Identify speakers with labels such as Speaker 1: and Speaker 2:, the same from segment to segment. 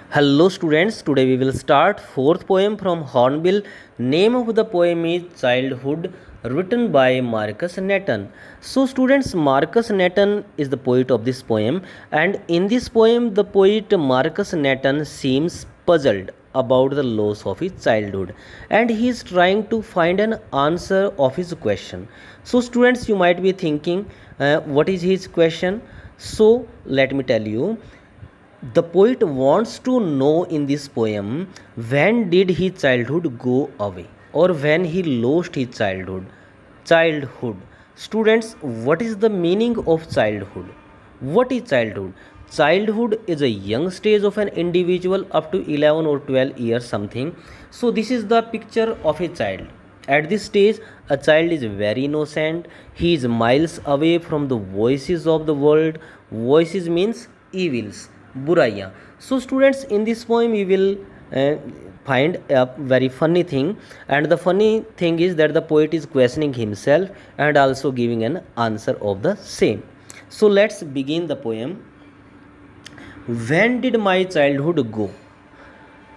Speaker 1: Hello students, today we will start fourth poem from Hornbill. Name of the poem is Childhood, written by Marcus Nathan. So students, Marcus Nathan is the poet of this poem, and in this poem the poet Marcus Nathan seems puzzled about the loss of his childhood, and he is trying to find an answer of his question. So students, you might be thinking, what is his question? So let me tell you. The poet wants to know in this poem, when did his childhood go away, or when he lost his childhood. Childhood. Students, what is the meaning of childhood? What is childhood? Childhood is a young stage of an individual up to 11 or 12 years something. So this is the picture of a child. At this stage, a child is very innocent. He is miles away from the voices of the world. Voices means evils, buraiyan. So students, in this poem you will find a very funny thing, and the funny thing is that the poet is questioning himself and also giving an answer of the same. So let's begin the poem. When did my childhood go?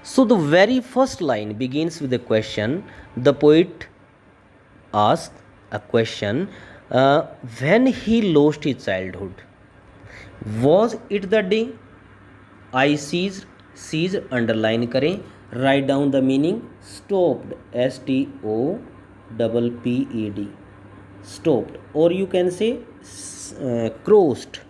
Speaker 1: So the very first line begins with a question. The poet asks a question, when he lost his childhood. Was it the day I seized underline करें, write down the meaning, stopped, STOPPED, stopped, or you can say crossed.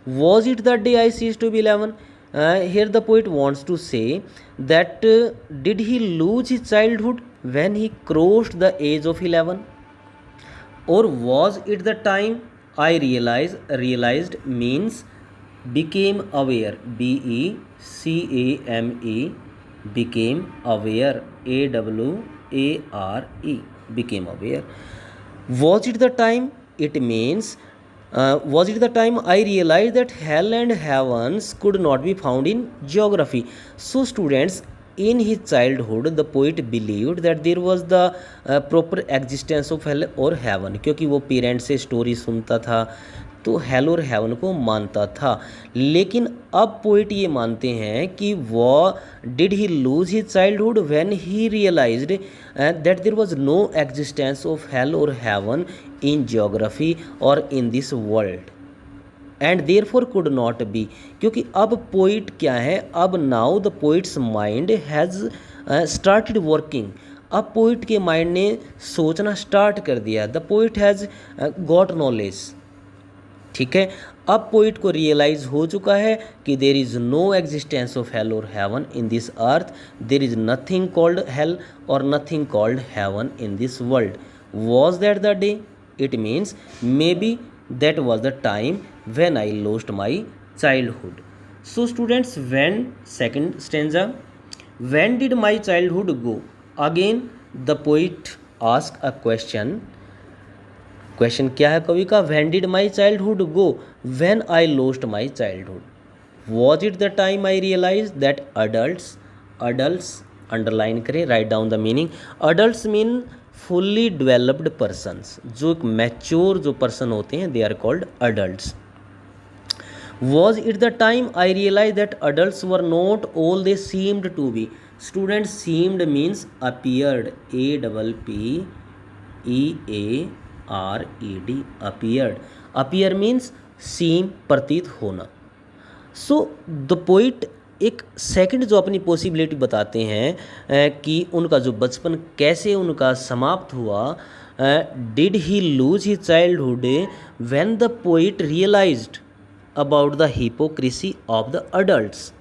Speaker 1: Was it the day I ceased to be 11? Here the poet wants to say that did he lose his childhood when he crossed the age of 11? Or was it the time I realized means became aware, BECAME, became aware, AWARE, became aware. Was it the time? It means was it the time I realized that hell and heavens could not be found in geography? So students, in his childhood the poet believed that there was the proper existence of hell or heaven, क्योंकि वो parents से story सुनता था तो hello और haven को मानता था. लेकिन अब पोइट ये मानते हैं कि वो did he lose his childhood when he realised that there was no existence of hell और हेवन इन जियोग्राफी और in this world, and therefore could not be. क्योंकि अब पोइट क्या है, अब now the poet's mind has started working. अब poet के mind ने सोचना स्टार्ट कर दिया. The poet has got knowledge. ठीक है, अब पोइट को रियलाइज हो चुका है कि there is no existence of hell और heaven in this earth. There is nothing called hell और nothing called heaven in this world. Was that the day? It means maybe that was the time when I lost my childhood. So students, when second stanza, when did my childhood go? Again the poet ask a question. Question क्या है कवि का? When did my childhood go? When I lost my childhood. Was it the time I realized that adults underline करें, write down the meaning. Adults mean fully developed persons. जो एक mature जो person होते हैं they are called adults. Was it the time I realise that adults were not all they seemed to be. Student, seemed means appeared, APPEARED, appeared. Appear means seem, प्रतीत होना. So the poet एक second जो अपनी possibility बताते हैं कि उनका जो बचपन कैसे उनका समाप्त हुआ. Did he lose his childhood when the poet realised about the hypocrisy of the adults.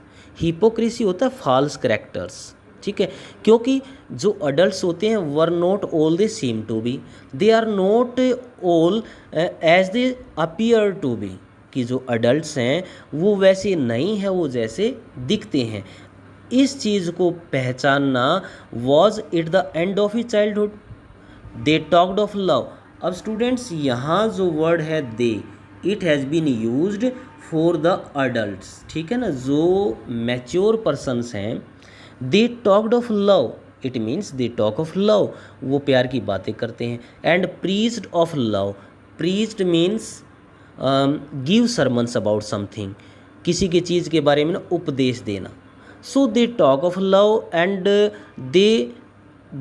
Speaker 1: Hypocrisy होता है फॉल्स कैरेक्टर्स. ठीक है, क्योंकि जो अडल्ट्स होते हैं were not all they seem to be, they are not all as they appear to be. कि जो अडल्ट्स हैं वो वैसे नहीं है वो जैसे दिखते हैं. इस चीज़ को पहचानना. Was it the end of his childhood? They talked of love. अब स्टूडेंट्स, यहाँ जो वर्ड है they, it has been used for the adults. ठीक है ना, जो मैच्योर पर्सनस हैं. They talked of love, it means they talk of love, वो प्यार की बातें करते हैं. And preached of love. Preached means give sermons about something, किसी की चीज़ के बारे में ना उपदेश देना. So they talk of love and they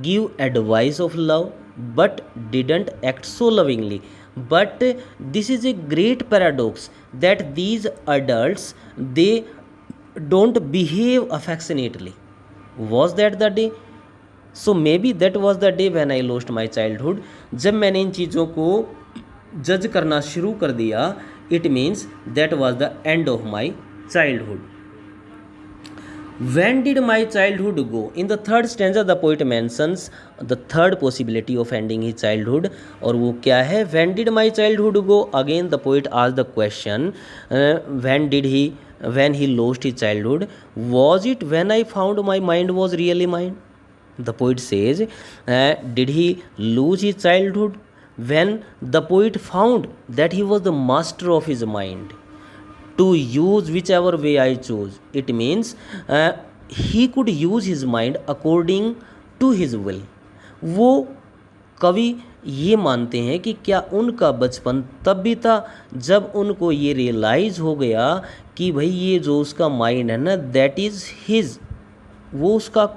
Speaker 1: give advice of love but didn't act so lovingly. But this is a great paradox that these adults, they don't behave affectionately. Was that the day? So may be that was the day when I lost my childhood. जब मैंने इन चीज़ों को जज करना शुरू कर दिया, it means that was the end of my childhood. When did my childhood go? In the third stanza the poet mentions the third possibility of ending his childhood. और वो क्या है? When did my childhood go? Again the poet asked the question, when he lost his childhood, was it when I found my mind was really mine? The poet says, did he lose his childhood when the poet found that he was the master of his mind, to use whichever way I chose? It means he could use his mind according to his will. वो कवि ये मानते हैं कि क्या उनका बचपन तब भी था जब उनको ये रियलाइज़ हो गया कि भाई ये जो उसका माइंड है ना, दैट इज़ हिज, वो उसका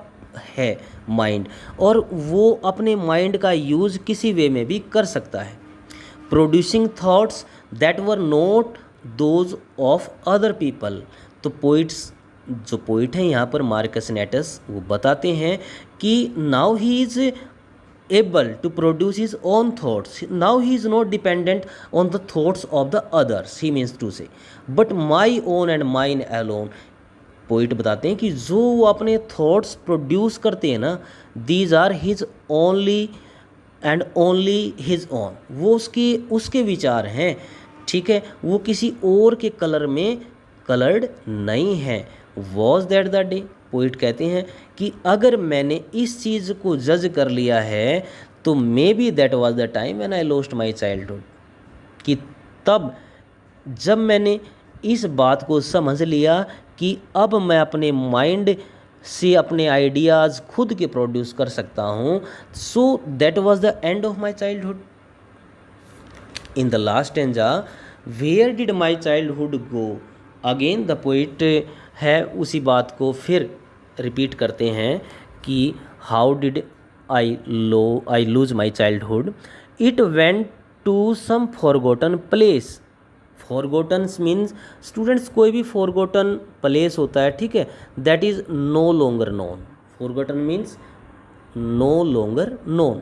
Speaker 1: है माइंड, और वो अपने माइंड का यूज़ किसी वे में भी कर सकता है. Producing thoughts that were not those of other people. तो पोइट्स, जो पोइट हैं यहाँ पर मार्कस नेटस, वो बताते हैं कि now he is able to produce his own thoughts, now he is not dependent on the thoughts of the others, he means to say, but my own and mine alone. Poet बताते हैं कि जो वो अपने thoughts produce करते हैं ना, these are his only and only his own, वो उसके विचार हैं, ठीक है, वो किसी और के कलर में कलर्ड नहीं है. Was that the day? Poet कहते हैं कि अगर मैंने इस चीज़ को जज कर लिया है तो may be that was the time when I lost my childhood, कि तब जब मैंने इस बात को समझ लिया कि अब मैं अपने माइंड से अपने आइडियाज़ खुद के प्रोड्यूस कर सकता हूँ. So that was the end of my childhood. In the last stanza, where did my childhood go? Again the poet है उसी बात को फिर रिपीट करते हैं कि how did I lose my childhood? It went to some forgotten place. Forgotten means students, कोई भी फॉरगॉटन प्लेस होता है, ठीक है, that is no longer known. Forgotten means no longer known.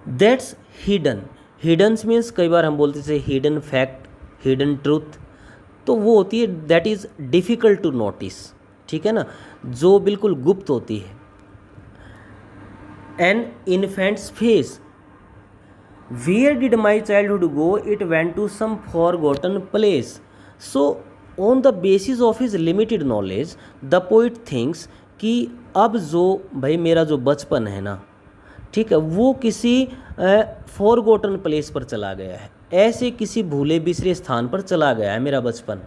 Speaker 1: That's hidden. Hidden means कई बार हम बोलते थे हिडन फैक्ट, हिडन ट्रूथ, तो वो होती है that is difficult to notice, ठीक है ना, जो बिल्कुल गुप्त होती है. An infant's face. Where did my childhood go? It went to some forgotten place. So, on the basis of his limited knowledge, the poet thinks कि अब जो भाई मेरा जो बचपन है ना, ठीक है, वो किसी फॉरगॉटन प्लेस पर चला गया है, ऐसे किसी भूले बिसरे स्थान पर चला गया है मेरा बचपन.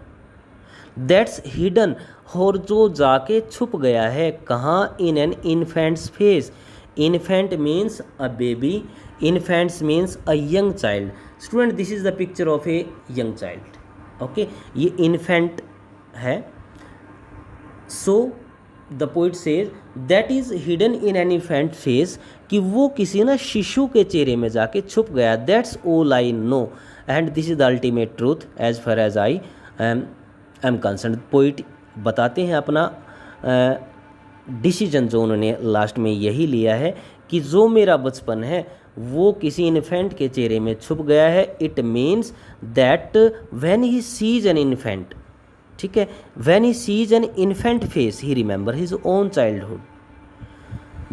Speaker 1: दैट्स हिडन, और जो जाके छुप गया है कहाँ? In an infant's face. Infant means a baby, infants means a young child. Student, this is the picture of a young child. Okay, ये infant है. So the poet says that is hidden in an infant face, कि वो किसी ना शिशु के चेहरे में जाके छुप गया. That's all I know and this is the ultimate truth as far as I am concerned. poet बताते हैं अपना डिसीजन जो उन्होंने लास्ट में यही लिया है कि जो मेरा बचपन है वो किसी इन्फेंट के चेहरे में छुप गया है. It means that when he sees an infant, ठीक है, when he sees an infant face he remember his own childhood.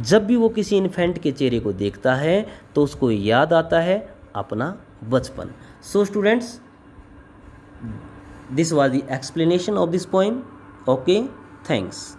Speaker 1: जब भी वो किसी इन्फेंट के चेहरे को देखता है तो उसको याद आता है अपना बचपन. So students, this was the explanation of this poem. Okay, thanks.